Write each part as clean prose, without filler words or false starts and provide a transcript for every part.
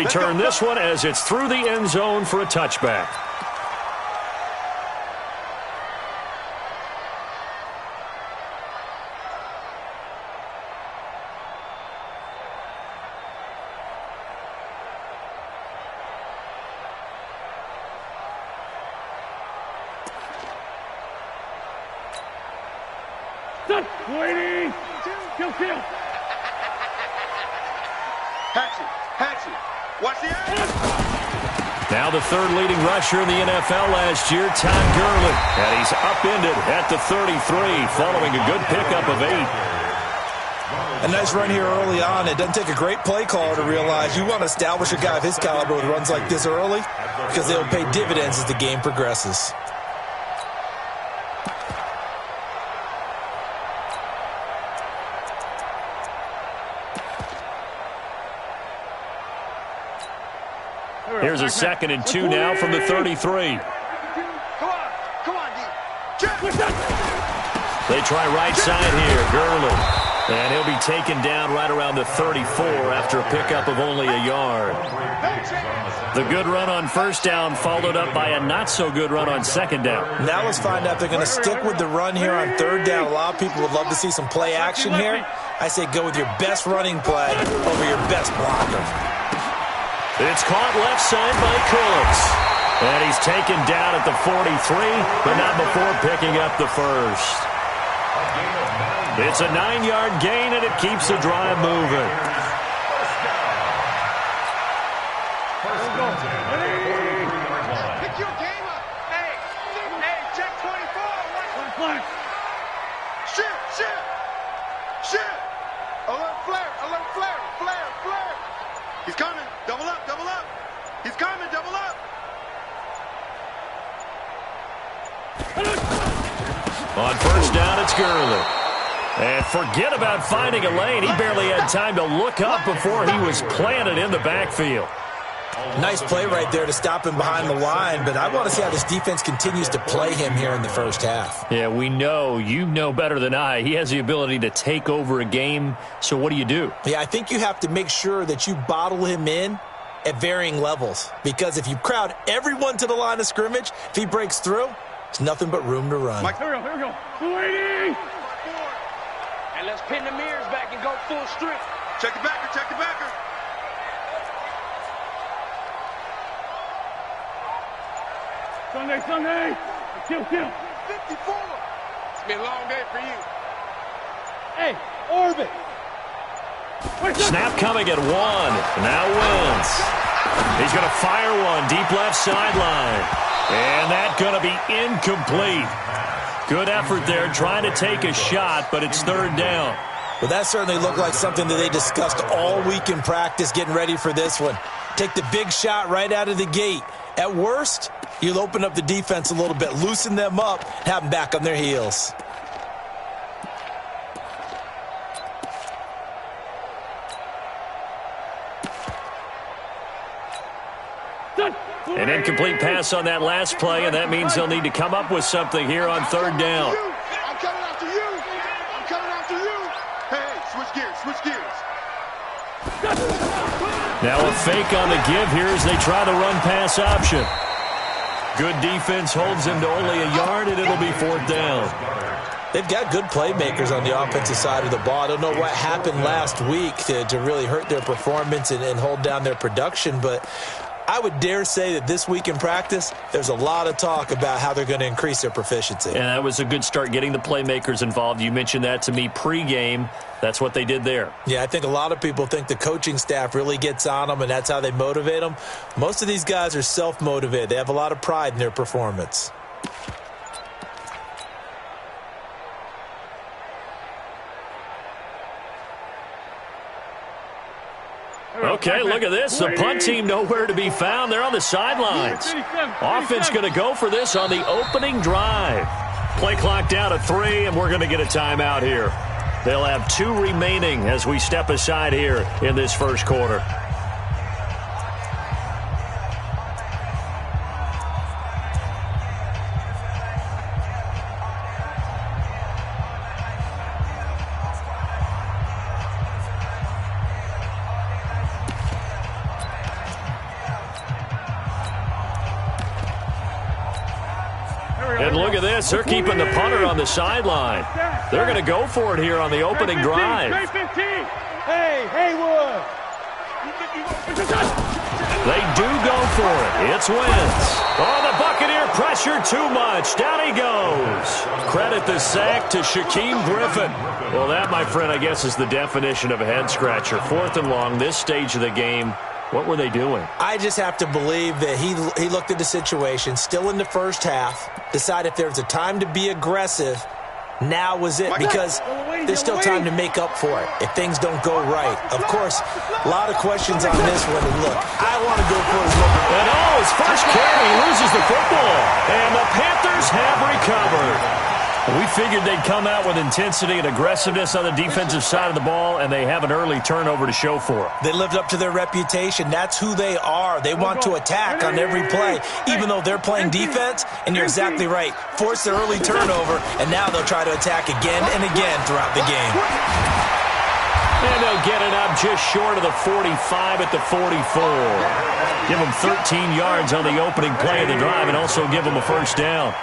return this one as it's through the end zone for a touchback. Waiting. Kill. Hatchet. Watch the edge. Now the third leading rusher in the NFL last year, Todd Gurley. And he's upended at the 33 following a good pickup of 8. A nice run here early on. It doesn't take a great play caller to realize you want to establish a guy of his caliber with runs like this early because they'll pay dividends as the game progresses. Here's a 2nd and 2 now from the 33. Come on, D. They try right side here, Gurley. And he'll be taken down right around the 34 after a pickup of only a yard. The good run on first down followed up by a not-so-good run on second down. Now let's find out if they're going to stick with the run here on third down. A lot of people would love to see some play action here. I say go with your best running play over your best blocker. It's caught left side by Cooks. And he's taken down at the 43, but not before picking up the first. It's a 9-yard gain, and it keeps the drive moving. Pick your game up. Hey, check 24. Shit. Alert flare. He's coming. Double up. He's coming. Double up. On first down, it's Gurley. And forget about finding a lane. He barely had time to look up before he was planted in the backfield. Nice play right there to stop him behind the line, but I want to see how this defense continues to play him here in the first half. Yeah, we know. You know better than I. He has the ability to take over a game, so what do you do? Yeah, I think you have to make sure that you bottle him in at varying levels, because if you crowd everyone to the line of scrimmage, if he breaks through, there's nothing but room to run. Mike, here we go. Waiting. And let's pin the mirrors back and go full strength. Check the backer. Sunday. Kill. 54. It's been a long day for you. Hey, orbit. Snap coming at 1. Now Wentz. He's going to fire one deep left sideline. And that's going to be incomplete. Good effort there trying to take a shot, but it's third down. Well, that certainly looked like something that they discussed all week in practice getting ready for this one. Take the big shot right out of the gate. At worst, you'll open up the defense a little bit, loosen them up, have them back on their heels. An incomplete pass on that last play, and that means they'll need to come up with something here on third down. I'm coming after you. Hey, switch gears. Now a fake on the give here as they try the run-pass option. Good defense holds him to only a yard, and it'll be fourth down. They've got good playmakers on the offensive side of the ball. I don't know what happened last week to really hurt their performance and hold down their production, but I would dare say that this week in practice, there's a lot of talk about how they're going to increase their proficiency. And that was a good start, getting the playmakers involved. You mentioned that to me pregame. That's what they did there. Yeah, I think a lot of people think the coaching staff really gets on them, and that's how they motivate them. Most of these guys are self-motivated. They have a lot of pride in their performance. Okay, look at this. The punt team nowhere to be found. They're on the sidelines. Offense going to go for this on the opening drive. Play clock down to 3, and we're going to get a timeout here. They'll have 2 remaining as we step aside here in this first quarter. And look at this. They're keeping the punter on the sideline. They're going to go for it here on the opening drive. Hey, Haywood. They do go for it. It's Wentz. Oh, the Buccaneer pressure too much. Down he goes. Credit the sack to Shaquem Griffin. Well, that, my friend, I guess is the definition of a head-scratcher. 4th and long, this stage of the game. What were they doing? I just have to believe that he looked at the situation, still in the first half, decided if there's a time to be aggressive, now was it, because there's still time to make up for it if things don't go right. Of course, a lot of questions on this one. And look, I want to go for his number. And his first carry, he loses the football. And the Panthers have recovered. We figured they'd come out with intensity and aggressiveness on the defensive side of the ball, and they have an early turnover to show for it. They lived up to their reputation. That's who they are. They want to attack on every play, even though they're playing defense. And you're exactly right. Force the early turnover, and now they'll try to attack again and again throughout the game. And they'll get it up just short of the 45 at the 44. Give them 13 yards on the opening play of the drive and also give them a first down.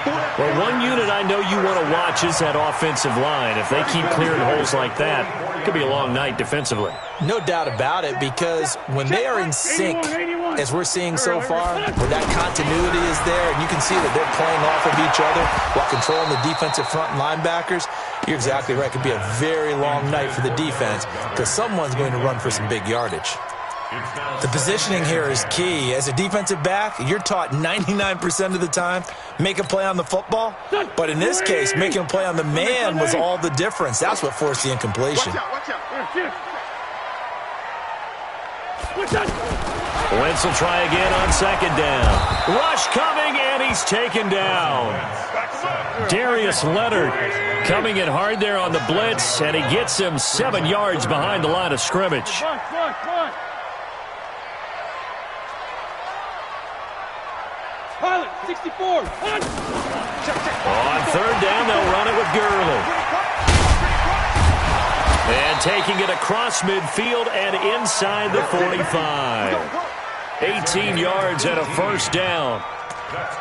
Well, one unit I know you want to watch is that offensive line. If they keep clearing holes like that, it could be a long night defensively. No doubt about it, because when they are in sync, as we're seeing so far, where that continuity is there, and you can see that they're playing off of each other while controlling the defensive front linebackers, you're exactly right. It could be a very long night for the defense, because someone's going to run for some big yardage. The positioning here is key. As a defensive back, you're taught 99% of the time, make a play on the football. But in this case, making a play on the man was all the difference. That's what forced the incompletion. Wentz will try again on second down. Rush coming, and he's taken down. Darius Leonard coming in hard there on the blitz, and he gets him 7 yards behind the line of scrimmage. Pilot, 64. On third down, they'll run it with Gurley. And taking it across midfield and inside the 45. 18 yards and a first down.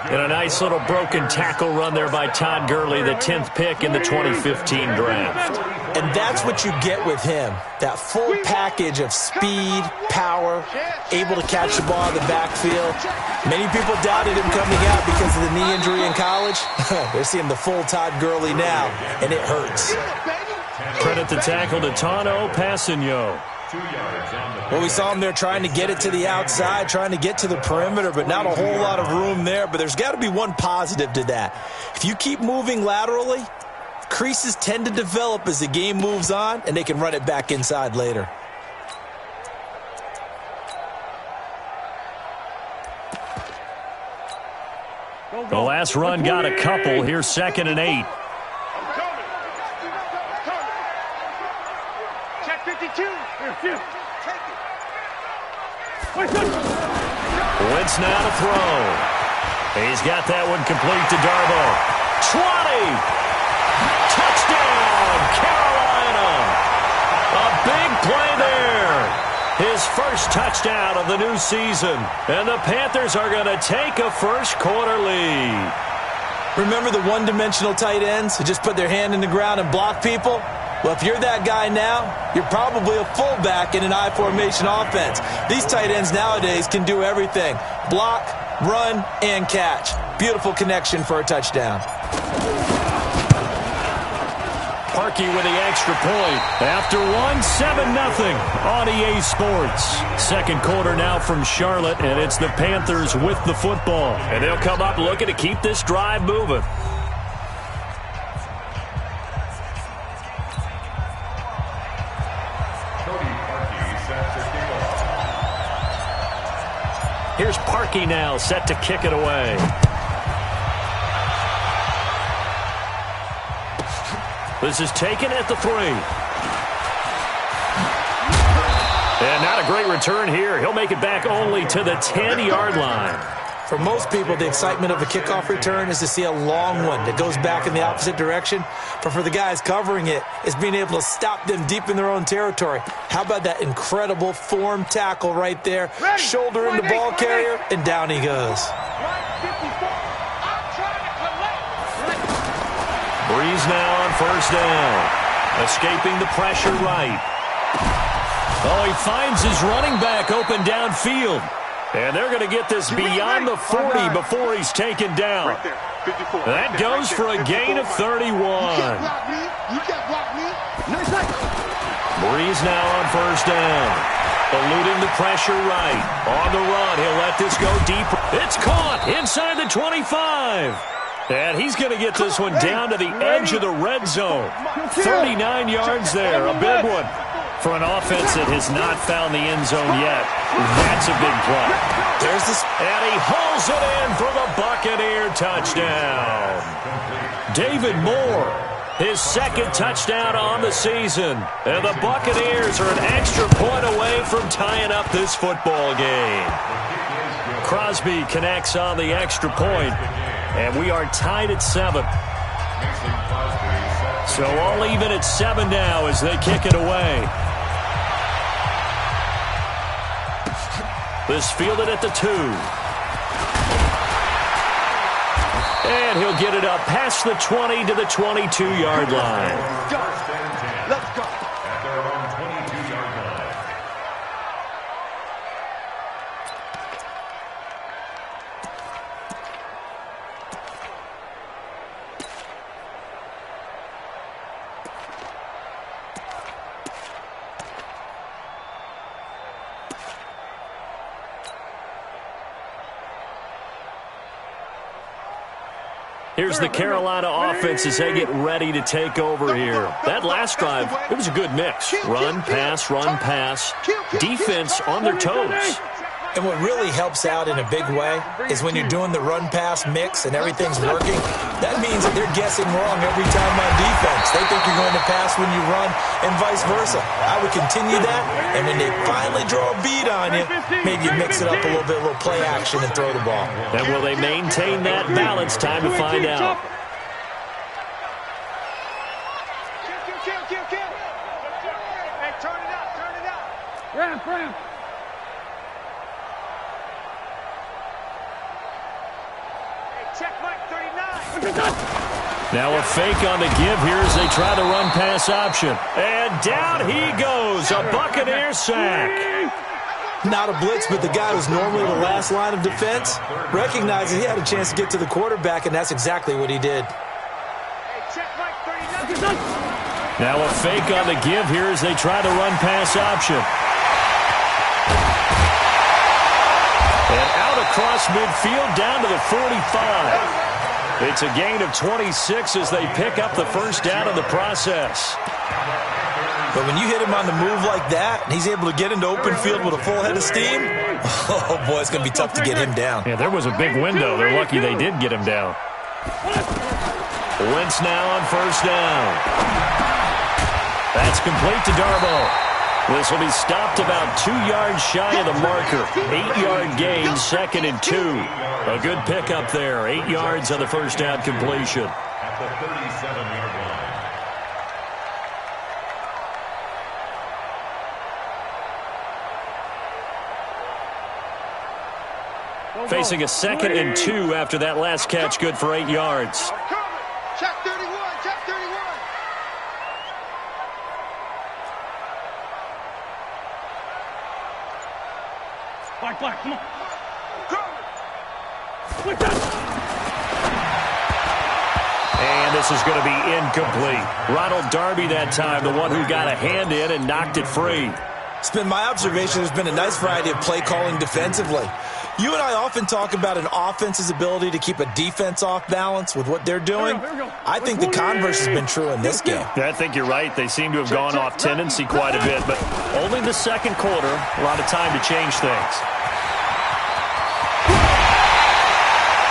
And a nice little broken tackle run there by Todd Gurley, the 10th pick in the 2015 draft. And that's what you get with him, that full package of speed, power, able to catch the ball in the backfield. Many people doubted him coming out because of the knee injury in college. They're seeing the full Todd Gurley now, and it hurts. Credit the tackle to Tano Passigno. Well, we saw him there trying to get it to the outside, trying to get to the perimeter, but not a whole lot of room there. But there's got to be one positive to that. If you keep moving laterally, creases tend to develop as the game moves on, and they can run it back inside later. The last run got a couple. Here's 2nd and 8. Check 52. Wentz now to throw. He's got that one complete to Darbo. 20. Touchdown, Carolina. A big play there. His first touchdown of the new season. And the Panthers are going to take a first-quarter lead. Remember the one-dimensional tight ends who just put their hand in the ground and block people? Well, if you're that guy now, you're probably a fullback in an I-formation offense. These tight ends nowadays can do everything. Block, run, and catch. Beautiful connection for a touchdown. Parkey with the extra point. After one, 7-0 on EA Sports. Second quarter now from Charlotte, and it's the Panthers with the football. And they'll come up looking to keep this drive moving. Here's Parkey now, set to kick it away. This is taken at the 3. And not a great return here. He'll make it back only to the 10-yard line. For most people, the excitement of a kickoff return is to see a long one that goes back in the opposite direction. But for the guys covering it, it's being able to stop them deep in their own territory. How about that incredible form tackle right there? Shoulder in the ball carrier, and down he goes. Breeze now on first down. Escaping the pressure right. Oh, he finds his running back open downfield. And they're going to get this beyond the 40 before he's taken down. That goes for a gain of 31. Breeze now on first down. Eluding the pressure right. On the run, he'll let this go deeper. It's caught inside the 25. And he's going to get this one down to the edge of the red zone. 39 yards there, a big one. For an offense that has not found the end zone yet, that's a big play. There's this, and he hauls it in for the Buccaneer touchdown. David Moore, his second touchdown on the season. And the Buccaneers are an extra point away from tying up this football game. Crosby connects on the extra point, and we are tied at 7. So all even at 7 now as they kick it away. This fielded at the 2. And he'll get it up past the 20 to the 22-yard line. Let's go. At their own 22-yard line. Here's the Carolina offense as they get ready to take over here. That last drive, it was a good mix. Run, pass, defense on their toes. and what really helps out in a big way is when you're doing the run-pass mix and everything's working, that means that they're guessing wrong every time on defense. They think you're going to pass when you run and vice versa. I would continue that, and when they finally draw a beat on you, maybe you mix it up a little bit, a little play action, and throw the ball. And will they maintain that balance? Time to find out. Hey, turn it out. Ramp. Check Mike 39. Now a fake on the give here as they try the run-pass option. And down he goes, a Buccaneer sack. Not a blitz, but the guy who's normally the last line of defense recognizes he had a chance to get to the quarterback, and that's exactly what he did. Hey, check Mike 39. Now a fake on the give here as they try the run-pass option. And out across midfield down to the 45. It's a gain of 26 as they pick up the first down in the process. But when you hit him on the move like that, and he's able to get into open field with a full head of steam, oh, boy, it's going to be tough to get him down. Yeah, there was a big window. They're lucky they did get him down. Wentz now on first down. That's complete to Darbo. This will be stopped about 2 yards shy of the marker. 8-yard gain, 2nd and 2. A good pickup there. 8 yards on the first down completion. At the 37-yard line. Facing a 2nd and 2 after that last catch, good for 8 yards. Check 31. Black, come on. And this is going to be incomplete. Ronald Darby that time, the one who got a hand in and knocked it free. It's been my observation there's been a nice variety of play calling defensively. You and I often talk about an offense's ability to keep a defense off balance with what they're doing. I think the converse has been true in this game. Yeah, I think you're right. They seem to have gone off tendency quite a bit, but only the second quarter, a lot of time to change things.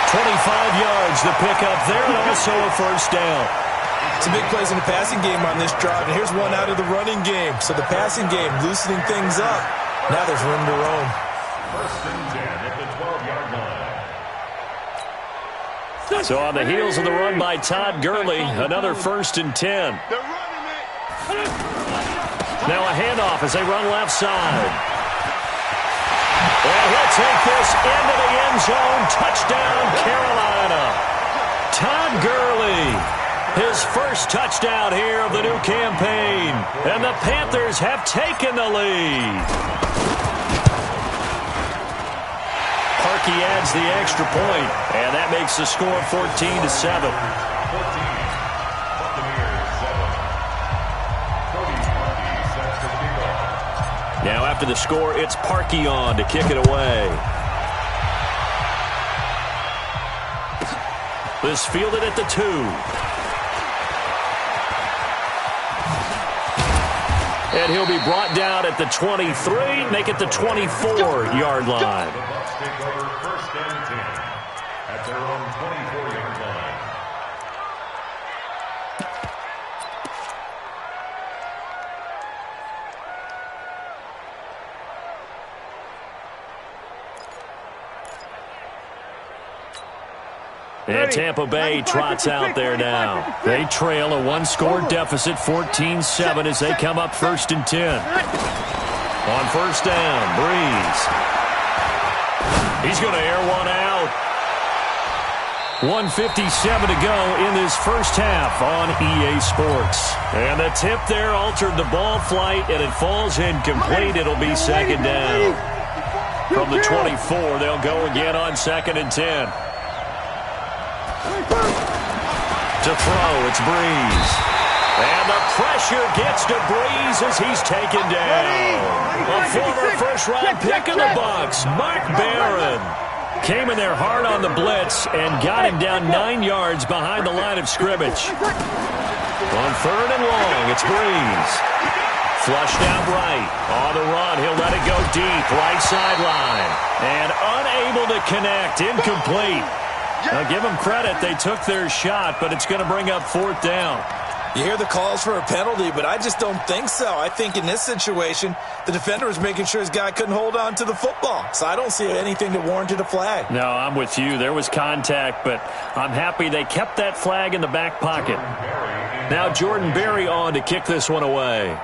25 yards the pickup there, and also a first down. Some big plays in the passing game on this drive, and here's one out of the running game. So the passing game loosening things up. Now there's room to roam. First and 10 at the 12-yard line. So on the heels of the run by Todd Gurley, another 1st and 10. Now a handoff as they run left side. And he'll take this into the end zone. Touchdown, Carolina. Todd Gurley His first touchdown here of the new campaign. And the Panthers have taken the lead. Parkey adds the extra point, and that makes the score 14-7. Now after the score, it's Parkey on to kick it away. This fielded at the 2. And he'll be brought down at the 23, make it the 24-yard line. The Bucs take over 1st and 10 at their own 24-yard line. And Tampa Bay trots out there now. They trail a one-score deficit, 14-7, as they come up 1st and 10. On 1st down, Breeze. He's going to air one out. 1:57 to go in this first half on EA Sports. And the tip there altered the ball flight, and it falls incomplete. It'll be 2nd down. From the 24, they'll go again on 2nd and 10. To throw, it's Breeze. And the pressure gets to Breeze as he's taken down. A former first-round pick of the Bucs, Mark Barron, came in there hard on the blitz and got him down 9 yards behind the line of scrimmage. On 3rd and long, it's Breeze. Flushed out right. On the run, he'll let it go deep, right sideline. And unable to connect, incomplete. Now, give them credit. They took their shot, but it's going to bring up 4th down. You hear the calls for a penalty, but I just don't think so. I think in this situation, the defender was making sure his guy couldn't hold on to the football. So I don't see anything that warranted a flag. No, I'm with you. There was contact, but I'm happy they kept that flag in the back pocket. Now Jordan Berry on to kick this one away.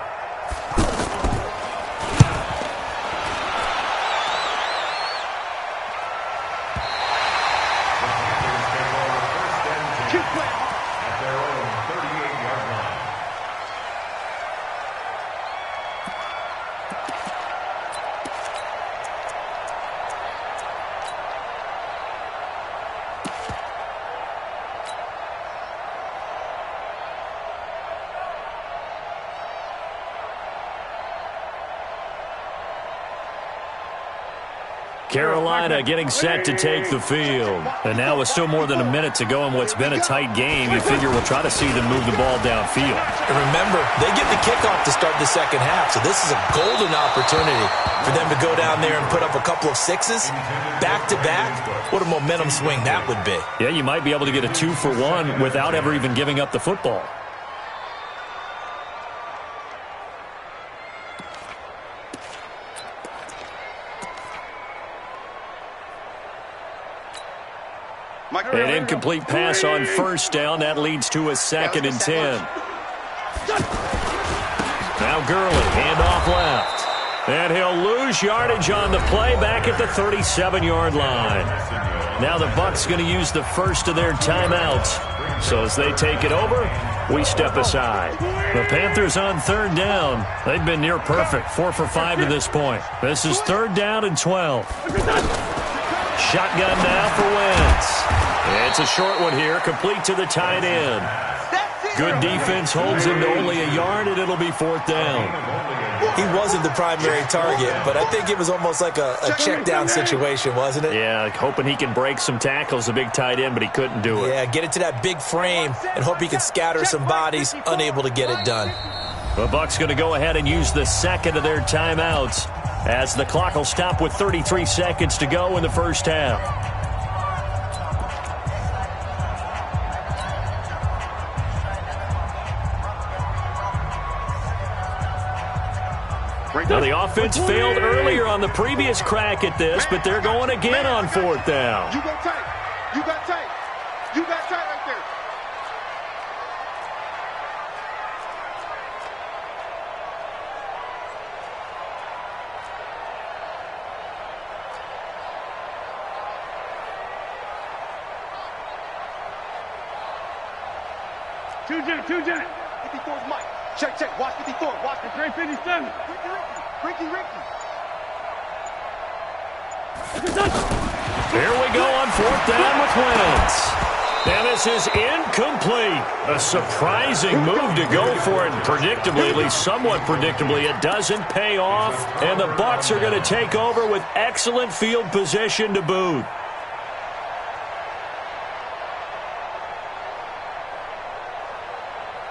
Carolina getting set to take the field. And now with still more than a minute to go in what's been a tight game, you figure we'll try to see them move the ball downfield. And remember, they get the kickoff to start the second half, so this is a golden opportunity for them to go down there and put up a couple of sixes back-to-back. What a momentum swing that would be. Yeah, you might be able to get a 2-for-1 without ever even giving up the football. An incomplete pass on 1st down. That leads to a 2nd and 10. Now Gurley, handoff left. And he'll lose yardage on the play back at the 37-yard line. Now the Bucs going to use the first of their timeouts. So as they take it over, we step aside. The Panthers on 3rd down. They've been near perfect, 4 for 5 to this point. This is 3rd down and 12. Shotgun now for Wentz. It's a short one here, complete to the tight end. Good defense holds him to only a yard, and it'll be 4th down. He wasn't the primary target, but I think it was almost like a check-down situation, wasn't it? Yeah, hoping he can break some tackles, a big tight end, but he couldn't do it. Yeah, get it to that big frame and hope he can scatter some bodies, unable to get it done. The Bucs going to go ahead and use the second of their timeouts as the clock will stop with 33 seconds to go in the first half. Now, the offense failed earlier on the previous crack at this, but they're going again on 4th down. You go tight. You got tight. You got tight right there. Two jet. 54's Mike. Check. Watch 54. Watch the 357. Ricky. Here we go on 4th down with Wentz. And this is incomplete. A surprising move to go for it. Predictably, at least somewhat predictably, it doesn't pay off. And the Bucs are going to take over with excellent field position to boot.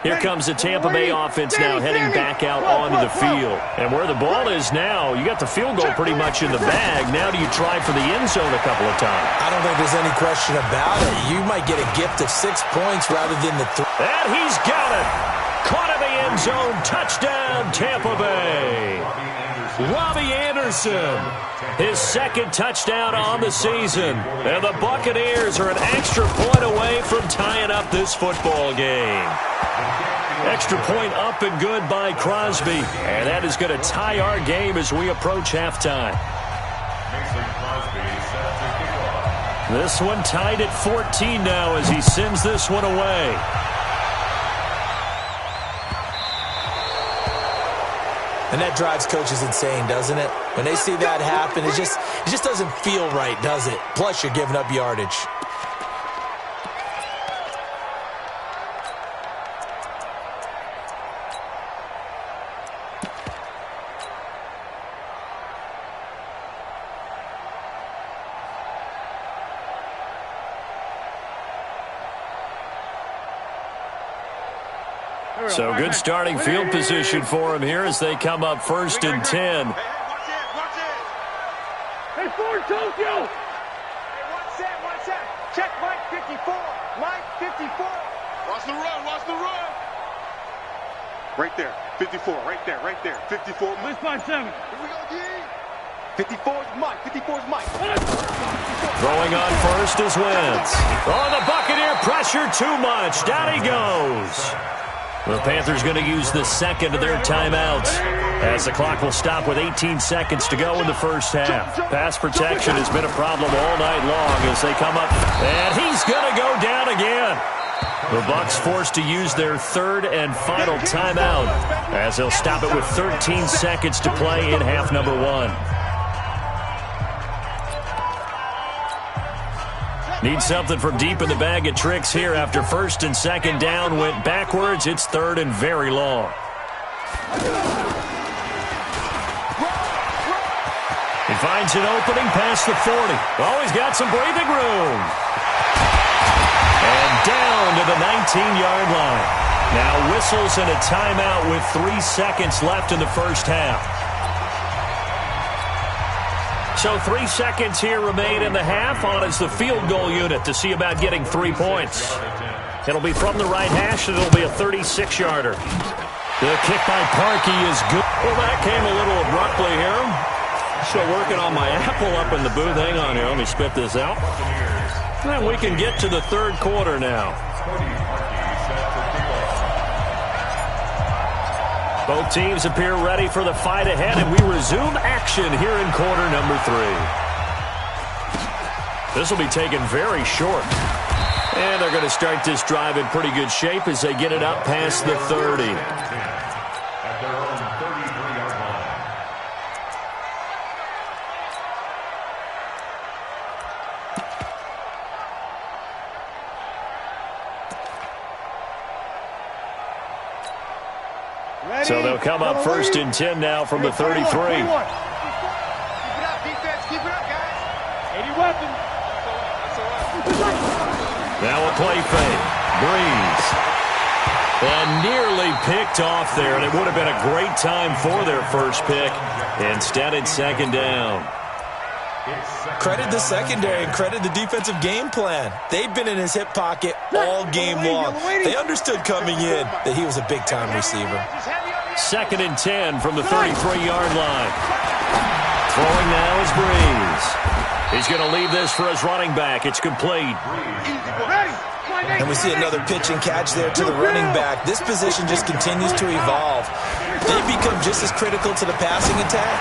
Here comes the Tampa Bay offense now heading back out onto the field. And where the ball is now, you got the field goal pretty much in the bag. Now do you try for the end zone a couple of times? I don't think there's any question about it. You might get a gift of 6 points rather than the 3. And he's got it. Caught in the end zone. Touchdown, Tampa Bay. Robbie Anderson. His second touchdown on the season. And the Buccaneers are an extra point away from tying up this football game. Extra point up and good by Crosby. And that is going to tie our game as we approach halftime. This one tied at 14 now as he sends this one away. And that drives coaches insane, doesn't it? When they see that happen, it just doesn't feel right, does it? Plus, you're giving up yardage. So good starting field position for him here as they come up 1st and 10. Watch this. Hey, Ford, Tokyo. Hey, watch that. Check Mike 54. Mike 54. Watch the run. Right there. 54. Right there. 54. Miss by 7. Here we go, D. 54's Mike. 54's Mike. Throwing on first is Wentz. Oh, the Buccaneer pressure too much. Down he goes. The Panthers going to use the second of their timeouts as the clock will stop with 18 seconds to go in the first half. Pass protection has been a problem all night long as they come up. And he's going to go down again. The Bucs forced to use their third and final timeout as they'll stop it with 13 seconds to play in half number 1. Need something from deep in the bag of tricks here after 1st and 2nd down went backwards. It's 3rd and very long. He finds an opening past the 40. Oh, he's got some breathing room. And down to the 19-yard line. Now whistles and a timeout with 3 seconds left in the first half. So 3 seconds here remain in the half on as the field goal unit to see about getting 3 points. It'll be from the right hash, and it'll be a 36-yarder. The kick by Parkey is good. Well, that came a little abruptly here. Still working on my apple up in the booth. Hang on here. Let me spit this out. And we can get to the 3rd quarter now. Both teams appear ready for the fight ahead, and we resume action here in quarter number 3. This will be taken very short. And they're going to start this drive in pretty good shape as they get it up past the 30. At their own 33-yard line. So they'll come up 1st and 10 now from the 33. Keep it up, defense. Keep it up, guys. 80 weapons. Now a play fake. Breeze. And nearly picked off there, and it would have been a great time for their first pick. Instead, it's 2nd down. Credit the secondary and credit the defensive game plan. They've been in his hip pocket all game long. They understood coming in that he was a big-time receiver. 2nd and 10 from the 33-yard line. Throwing now is Breeze. He's going to leave this for his running back. It's complete. And we see another pitch and catch there to the running back. This position just continues to evolve. They become just as critical to the passing attack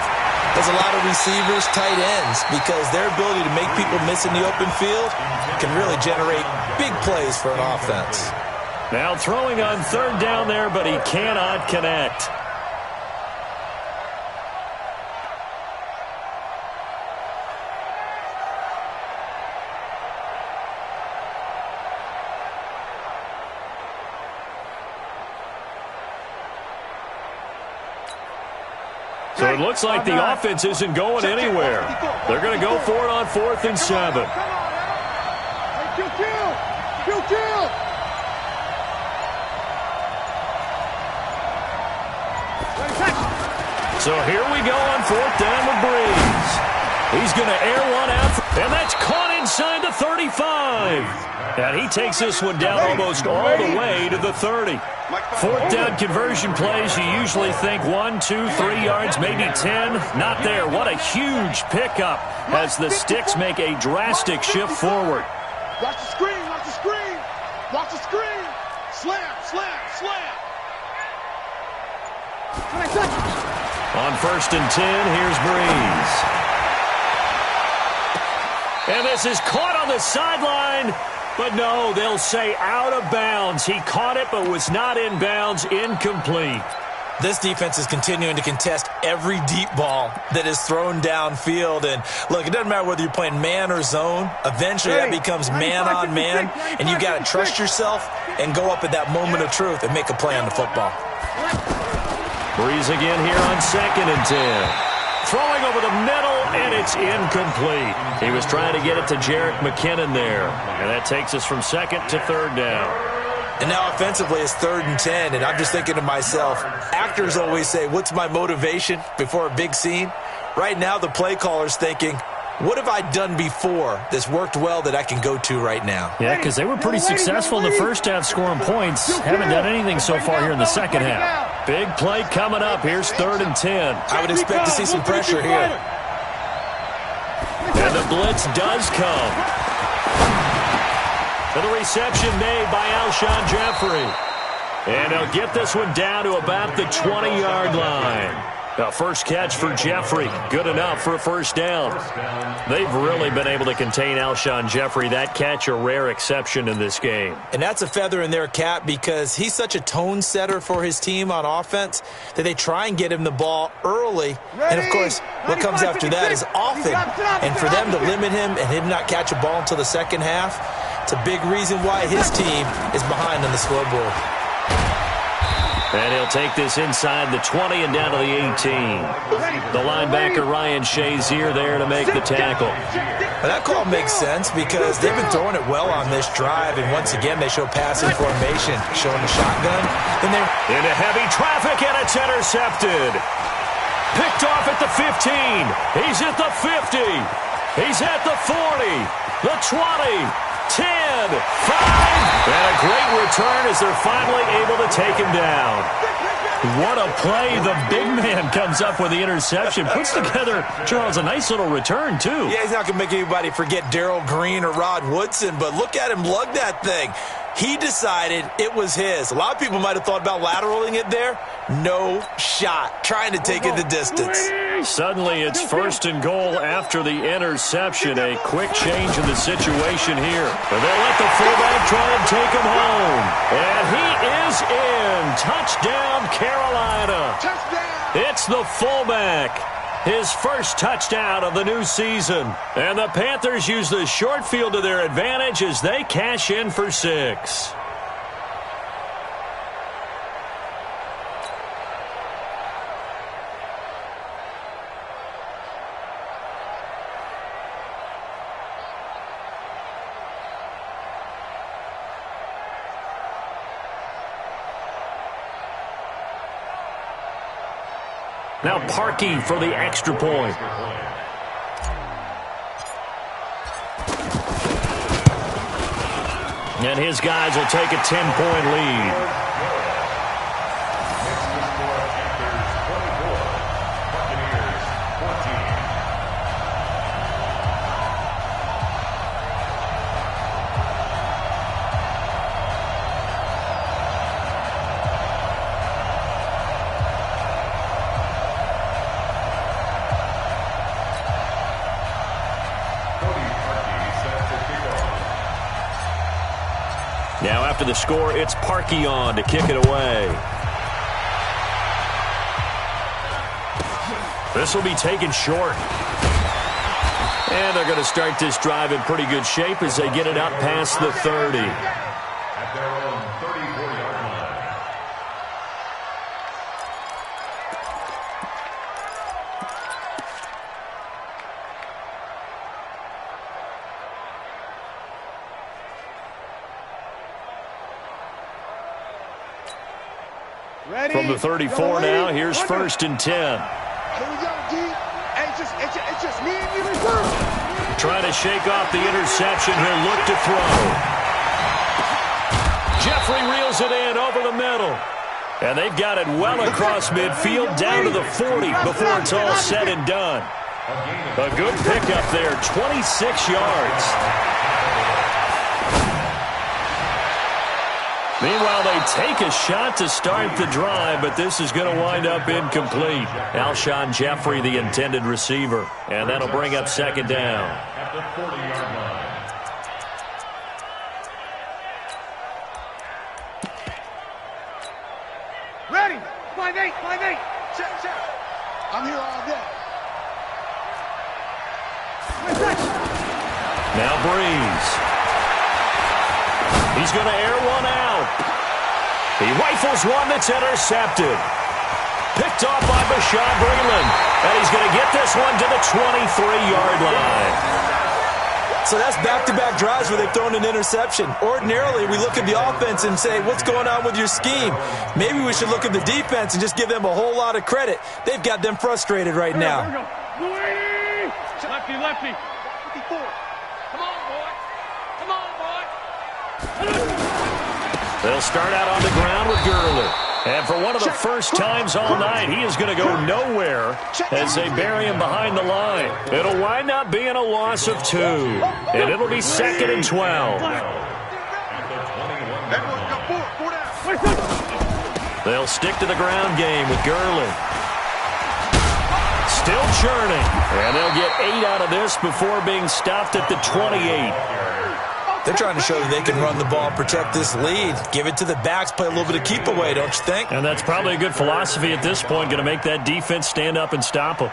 as a lot of receivers, tight ends, because their ability to make people miss in the open field can really generate big plays for an offense. Now throwing on third down there, but he cannot connect. So it looks like the offense isn't going anywhere. They're going to go for it on 4th and 7. So here we go on 4th down with Breeze. He's going to air one out, and that's caught inside the 35. And he takes this one down almost all the way to the 30. 4th down conversion plays, you usually think 1, 2, 3 yards, maybe 10. Not there. What a huge pickup as the Sticks make a drastic shift forward. Watch the screen, watch the screen. Watch the screen. Slam, slam, slam. On 1st and 10, here's Breeze. And this is caught on the sideline. But no, they'll say out of bounds. He caught it but was not in bounds. Incomplete. This defense is continuing to contest every deep ball that is thrown downfield. And look, it doesn't matter whether you're playing man or zone. Eventually that becomes man on man. And you got to trust yourself and go up at that moment of truth and make a play on the football. Breeze again here on 2nd and 10. Throwing over the middle, and it's incomplete. He was trying to get it to Jerick McKinnon there. And that takes us from 2nd to 3rd down. And now offensively it's 3rd and 10, and I'm just thinking to myself, actors always say, what's my motivation before a big scene? Right now the play caller's thinking, what have I done before that's worked well that I can go to right now? Yeah, because they were pretty successful in the first half scoring points. Haven't done anything so far here in the second half. Big play coming up. Here's 3rd and 10. I would expect to see some pressure here. And the blitz does come. For the reception made by Alshon Jeffrey. And they'll get this one down to about the 20-yard line. Now, first catch for Jeffrey. Good enough for a first down. They've really been able to contain Alshon Jeffrey. That catch a rare exception in this game. And that's a feather in their cap because he's such a tone setter for his team on offense that they try and get him the ball early. And, of course, what comes after that is often. And for them to limit him and him not catch a ball until the second half, it's a big reason why his team is behind on the scoreboard. And he'll take this inside the 20 and down to the 18. The linebacker, Ryan Shazier, there to make the tackle. Well, that call makes sense because they've been throwing it well on this drive, and once again they show passing formation, showing the shotgun. Then they're into heavy traffic, and it's intercepted. Picked off at the 15. He's at the 50. He's at the 40. The 20. 10, 5, and a great return as they're finally able to take him down. What a play. The big man comes up with the interception. Puts together, Charles, a nice little return, too. Yeah, he's not going to make anybody forget Darrell Green or Rod Woodson, but look at him lug that thing. He decided it was his. A lot of people might have thought about lateraling it there. No shot. Trying to take it the distance. Suddenly it's 1st and goal after the interception. A quick change in the situation here. But they'll let the fullback try and take him home. And he is in. Touchdown, Carolina. It's the fullback. His first touchdown of the new season. And the Panthers use the short field to their advantage as they cash in for 6. Now Parkey for the extra point. And his guys will take a 10-point lead. Now after the score, it's Parkey on to kick it away. This will be taken short. And they're going to start this drive in pretty good shape as they get it up past the 30. At their own 34-yard line. Ready? From the 34 now, here's 1st and 10. Here we go, D. Hey, it's just me and you reverse. Trying to shake off the interception. He'll look to throw. Jeffrey reels it in over the middle. And they've got it well across midfield down to the 40 before it's all said and done. A good pickup there, 26 yards. Meanwhile, they take a shot to start the drive, but this is going to wind up incomplete. Alshon Jeffrey, the intended receiver, and that'll bring up 2nd down. At the 40-yard line. Ready? 5-8. Check. I'm here all day. Now Breeze. He's going to air one out. He rifles one that's intercepted. Picked off by Bashaud Breeland. And he's going to get this one to the 23-yard line. So that's back-to-back drives where they've thrown an interception. Ordinarily, we look at the offense and say, what's going on with your scheme? Maybe we should look at the defense and just give them a whole lot of credit. They've got them frustrated right now. Lefty. 54. Come on, boy. They'll start out on the ground with Gurley. And for one of the first times all night, he is going to go nowhere as they bury him behind the line. It'll wind up being a loss of 2. And it'll be 2nd and 12. They'll stick to the ground game with Gurley. Still churning. And they'll get 8 out of this before being stopped at the 28. They're trying to show that they can run the ball, protect this lead, give it to the backs, play a little bit of keep away, don't you think? And that's probably a good philosophy at this point, going to make that defense stand up and stop them.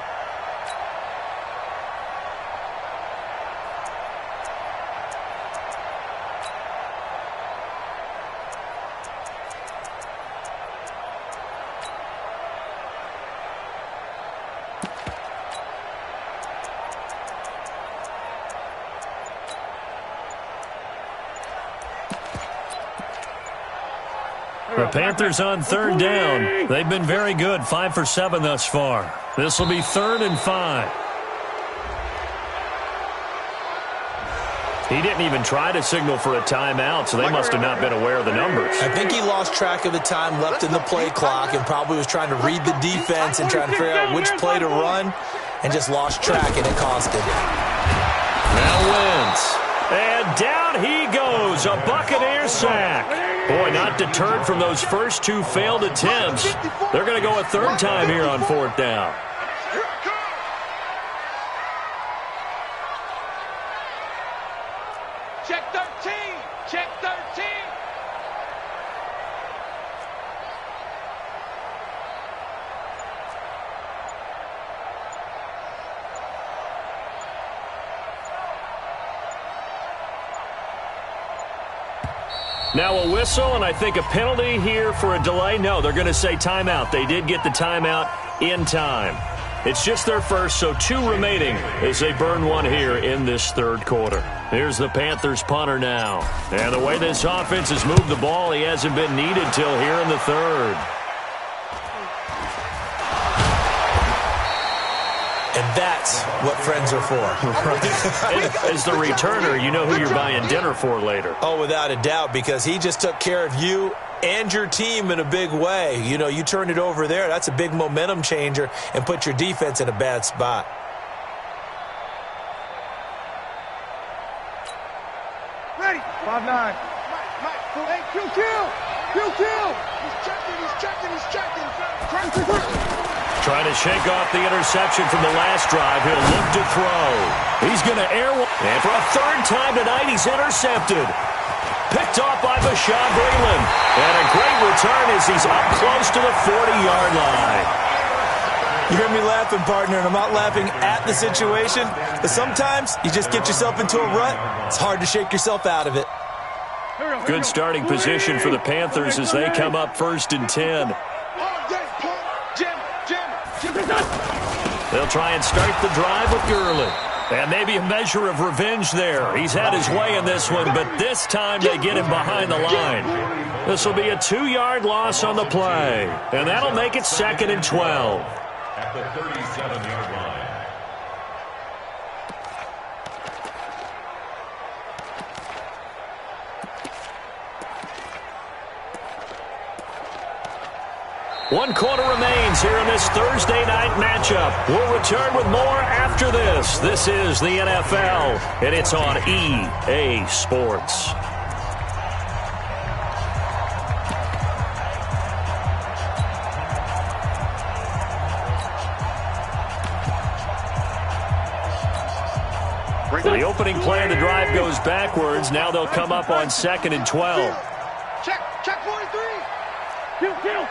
The Panthers on 3rd down. They've been very good, 5 for 7 thus far. This will be 3rd and 5. He didn't even try to signal for a timeout, so they must have not been aware of the numbers. I think he lost track of the time left in the play clock and probably was trying to read the defense and trying to figure out which play to run and just lost track, and it cost him. Now Wentz. And down he goes, a Buccaneer sack. Boy, not deterred from those first 2 failed attempts. They're going to go a 3rd time here on 4th down. Check 13. Now a whistle, and I think a penalty here for a delay. No, they're going to say timeout. They did get the timeout in time. It's just their first, so 2 remaining as they burn one here in this 3rd quarter. Here's the Panthers punter now. And the way this offense has moved the ball, he hasn't been needed till here in the 3rd. And that's what friends are for. Right. As the returner, you know who you're buying dinner for later. Oh, without a doubt, because he just took care of you and your team in a big way. You know, you turned it over there. That's a big momentum changer and put your defense in a bad spot. Ready? 5-9. Mike. Hey, Q. He's checking. Trying to shake off the interception from the last drive. He'll look to throw. He's going to air one. And for a 3rd time tonight, he's intercepted. Picked off by Bashaud Breeland. And a great return as he's up close to the 40-yard line. You hear me laughing, partner, and I'm not laughing at the situation, but sometimes you just get yourself into a rut. It's hard to shake yourself out of it. Good starting position for the Panthers as they come up 1st and 10. They'll try and start the drive with Gurley. And maybe a measure of revenge there. He's had his way in this one, but this time they get him behind the line. This will be a 2-yard loss on the play, and that'll make it 2nd and 12. At the 37-yard line. One quarter remains here in this Thursday night matchup. We'll return with more after this. This is the NFL, and it's on EA Sports. The opening play of the drive goes backwards. Now they'll come up on 2nd and 12. Check 43. Kill.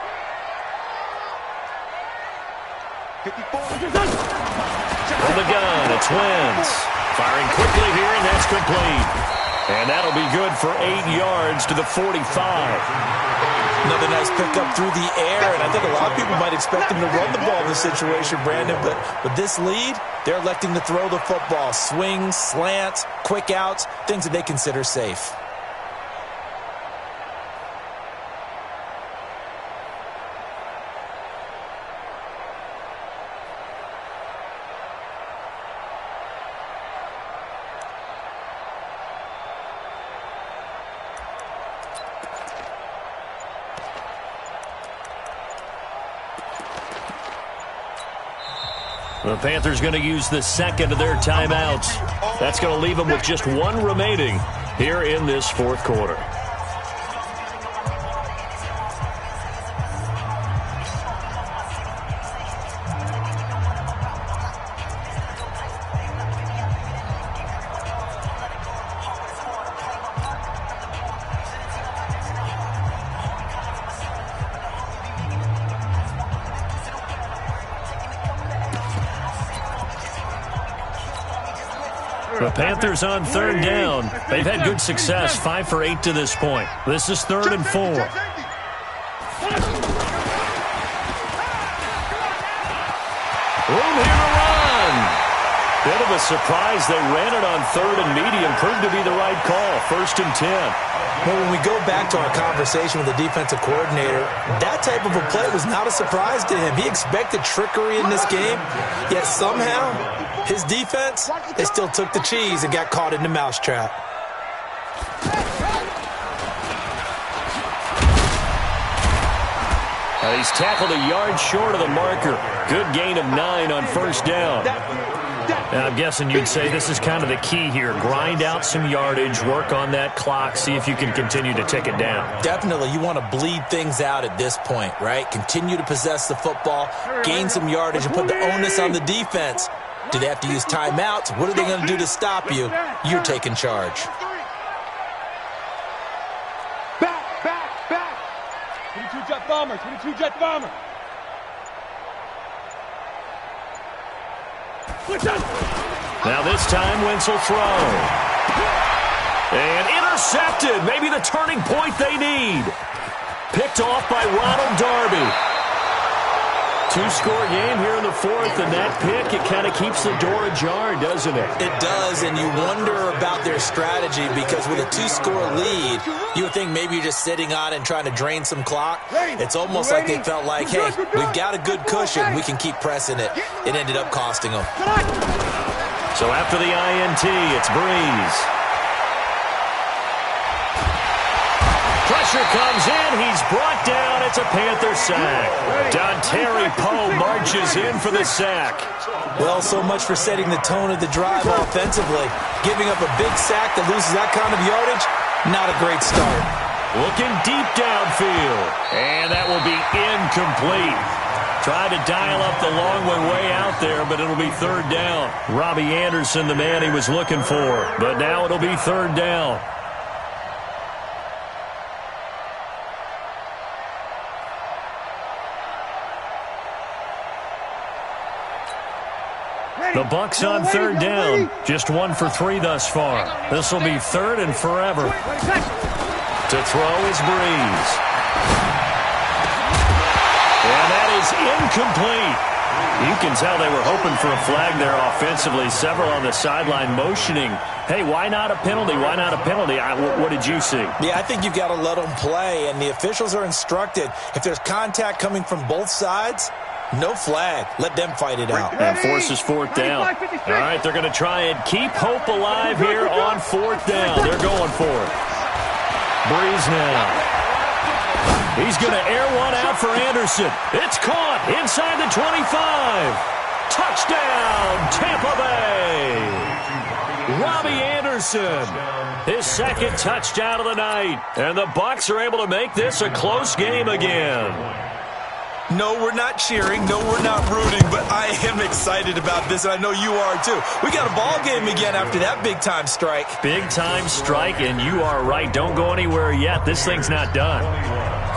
54. On the gun, it's Wentz. Firing quickly here, and that's complete. And that'll be good for 8 yards to the 45. Another nice pickup through the air, and I think a lot of people might expect him to run the ball in this situation, Brandon, but with this lead, they're electing to throw the football. Swings, slants, quick outs, things that they consider safe. The Panthers going to use the second of their timeouts. That's going to leave them with just one remaining here in this 4th quarter. The Panthers on 3rd down. They've had good success, 5 for 8 to this point. This is 3rd and 4. Room here to run. Bit of a surprise. They ran it on 3rd and medium. Proved to be the right call. 1st and 10. Well, when we go back to our conversation with the defensive coordinator, that type of a play was not a surprise to him. He expected trickery in this game, yet somehow his defense, they still took the cheese and got caught in the mousetrap. He's tackled a yard short of the marker. Good gain of 9 on 1st down. Now, I'm guessing you'd say this is kind of the key here. Grind out some yardage, work on that clock, see if you can continue to tick it down. Definitely. You want to bleed things out at this point, right? Continue to possess the football, gain some yardage, and put the onus on the defense. Do they have to use timeouts? What are they going to do to stop you? You're taking charge. Back. 22 jet bomber. Now this time, Wentz will throw. And intercepted. Maybe the turning point they need. Picked off by Ronald Darby. 2-score game here in the 4th, and that pick, it kind of keeps the door ajar, doesn't it? It does, and you wonder about their strategy because with a 2-score lead, you would think maybe you're just sitting on it and trying to drain some clock. It's almost like they felt like, hey, we've got a good cushion. We can keep pressing it. It ended up costing them. So after the INT, it's Breeze. Pressure comes in. He's brought down. It's a Panther sack. Dontari Poe marches in for the sack. Well, so much for setting the tone of the drive offensively. Giving up a big sack that loses that kind of yardage, not a great start. Looking deep downfield. And that will be incomplete. Tried to dial up the long one way out there, but it'll be 3rd down. Robbie Anderson, the man he was looking for. But now it'll be 3rd down. The Bucks on third down. Just 1 for 3 thus far. This will be third and forever. To throw is Breeze. And that is incomplete. You can tell they were hoping for a flag there offensively. Several on the sideline motioning, hey, why not a penalty? Why not a penalty? What did you see? Yeah, I think you've got to let them play, and the officials are instructed. If there's contact coming from both sides, no flag. Let them fight it out. And forces fourth down. All right, they're going to try and keep hope alive here on fourth down. They're going for it. Breeze now. He's going to air one out for Anderson. It's caught inside the 25. Touchdown, Tampa Bay. Robbie Anderson, his second touchdown of the night. And the Bucs are able to make this a close game again. No, we're not cheering. No, we're not rooting, but I am excited about this, and I know you are too. We got a ball game again after that big-time strike. Big-time strike, and you are right. Don't go anywhere yet. This thing's not done.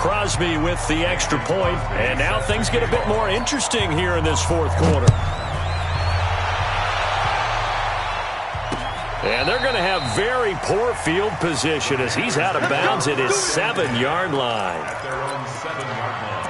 Crosby with the extra point, and now things get a bit more interesting here in this fourth quarter. And they're going to have very poor field position as he's out of bounds at his 7-yard line. At their own 7-yard line.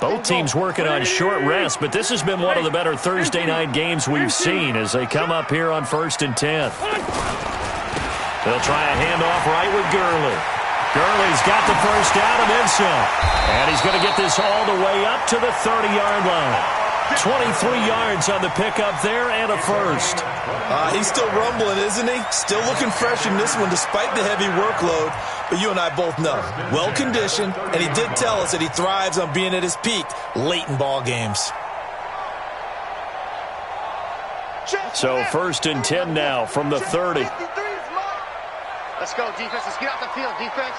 Both teams working on short rest, but this has been one of the better Thursday night games we've seen as they come up here on 1st and 10. They'll try a handoff right with Gurley. Gurley's got the first down and then some. And he's going to get this all the way up to the 30-yard line. 23 yards on the pickup there and a first. He's still rumbling, isn't he? Still looking fresh in this one despite the heavy workload. But you and I both know, well-conditioned, and he did tell us that he thrives on being at his peak late in ball games. So 1st and 10 now from the 30. Let's go, defense. Let's get out the field, defense.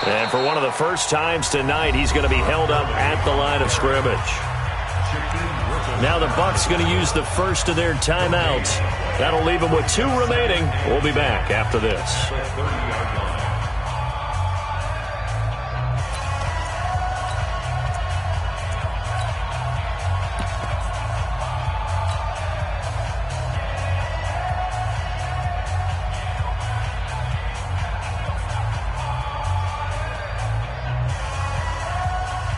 And for one of the first times tonight, he's going to be held up at the line of scrimmage. Now the Bucs going to use the first of their timeouts. That'll leave them with 2 remaining. We'll be back after this.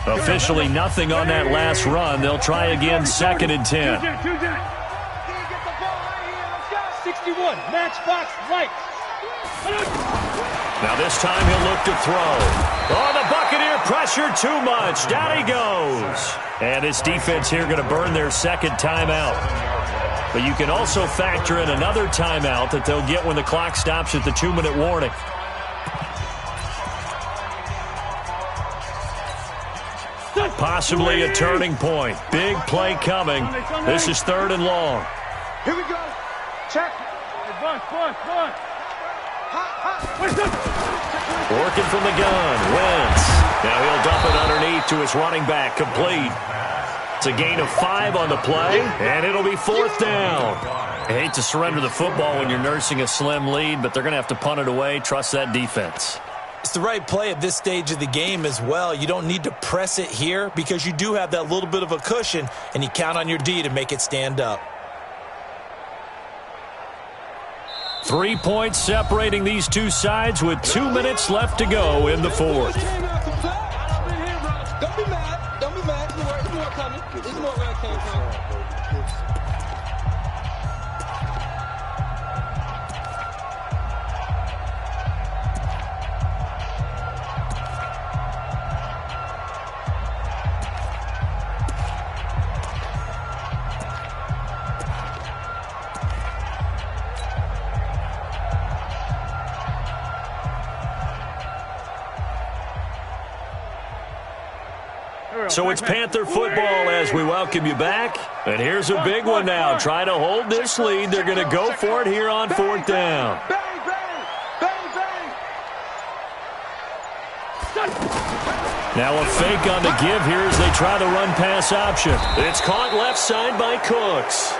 Officially nothing on that last run. They'll try again 2nd and 10. 61, matchbox lights. Now this time he'll look to throw. Oh, the Buccaneer pressure too much. Down he goes. And this defense here going to burn their 2nd timeout. But you can also factor in another timeout that they'll get when the clock stops at the 2-minute warning. Possibly a turning point. Big play coming. This is 3rd and long. Here we go. Check. Working from the gun. Wentz. Now he'll dump it underneath to his running back. Complete. It's a gain of 5 on the play, and it'll be 4th down. I hate to surrender the football when you're nursing a slim lead, but they're going to have to punt it away. Trust that defense. It's the right play at this stage of the game as well. You don't need to press it here because you do have that little bit of a cushion, and you count on your D to make it stand up. 3 points separating these two sides with 2 minutes left to go in the 4th. Don't be mad. Don't be mad. There's more coming. There's more where it came from. So it's Panther football as we welcome you back. And here's a big one now. Trying to hold this lead. They're going to go for it here on 4th down. Now a fake on the give here as they try the run-pass option. It's caught left side by Cooks.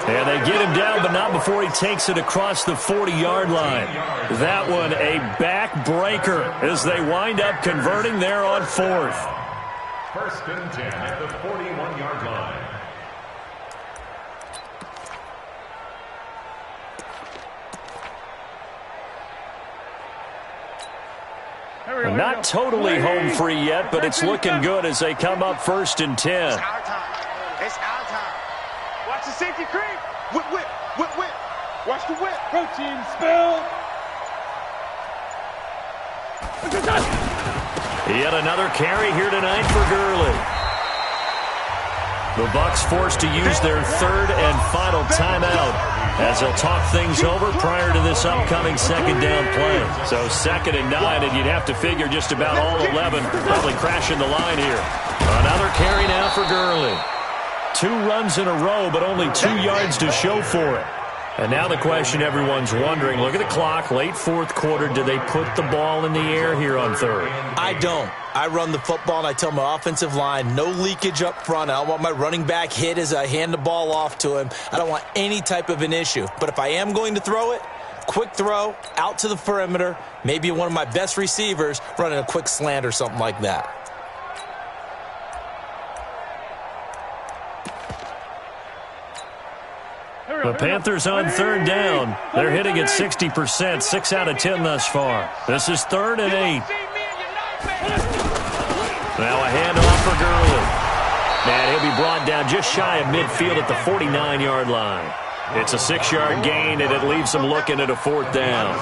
And they get him down, but not before he takes it across the 40-yard line. That one a backbreaker as they wind up converting there on 4th. 1st and 10 at the 41-yard line. Not totally home free yet, but it's looking good as they come up 1st and 10. It's our time. It's our time. Watch the safety creep. Whip, whip, whip, whip. Watch the whip. Protein spill. Yet another carry here tonight for Gurley. The Bucs forced to use their 3rd and final timeout as they'll talk things over prior to this upcoming 2nd down play. So 2nd and 9, and you'd have to figure just about all 11 probably crashing the line here. Another carry now for Gurley. 2 runs in a row, but only 2 yards to show for it. And now the question everyone's wondering, look at the clock, late 4th quarter, do they put the ball in the air here on 3rd? I don't. I run the football, and I tell my offensive line, no leakage up front. I don't want my running back hit as I hand the ball off to him. I don't want any type of an issue. But if I am going to throw it, quick throw, out to the perimeter, maybe one of my best receivers running a quick slant or something like that. The Panthers on 3rd down. They're hitting at 60%, 6 out of 10 thus far. This is 3rd and 8. Now a handoff for Gurley. And he'll be brought down just shy of midfield at the 49-yard line. It's a 6-yard gain, and it leaves them looking at a 4th down.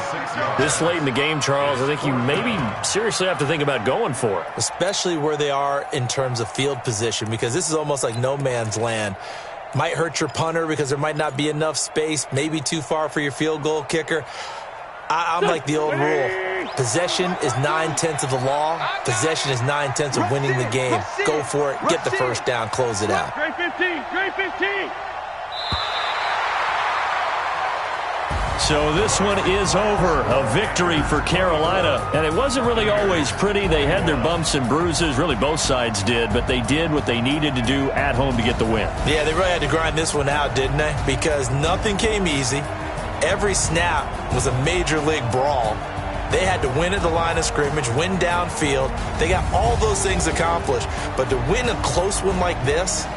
This late in the game, Charles, I think you maybe seriously have to think about going for it. Especially where they are in terms of field position, because this is almost like no man's land. Might hurt your punter because there might not be enough space, maybe too far for your field goal kicker. I'm like the old rule. Possession is 9/10 of the law. Possession is 9/10 of winning the game. Go for it. Get the 1st down. Close it out. Great 15. Great 15. So this one is over. A victory for Carolina. And it wasn't really always pretty. They had their bumps and bruises. Really, both sides did. But they did what they needed to do at home to get the win. Yeah, they really had to grind this one out, didn't they? Because nothing came easy. Every snap was a major league brawl. They had to win at the line of scrimmage, win downfield. They got all those things accomplished. But to win a close one like this,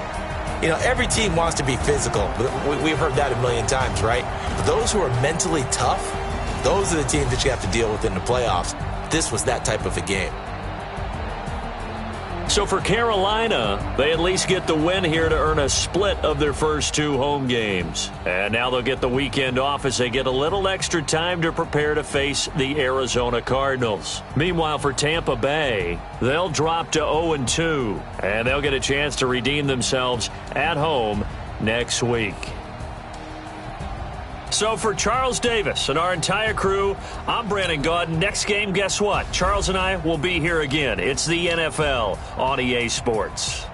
you know, every team wants to be physical. We've heard that a million times, right? But those who are mentally tough, those are the teams that you have to deal with in the playoffs. This was that type of a game. So for Carolina, they at least get the win here to earn a split of their first 2 home games. And now they'll get the weekend off as they get a little extra time to prepare to face the Arizona Cardinals. Meanwhile, for Tampa Bay, they'll drop to 0-2, and they'll get a chance to redeem themselves at home next week. So for Charles Davis and our entire crew, I'm Brandon Gaudin. Next game, guess what? Charles and I will be here again. It's the NFL on EA Sports.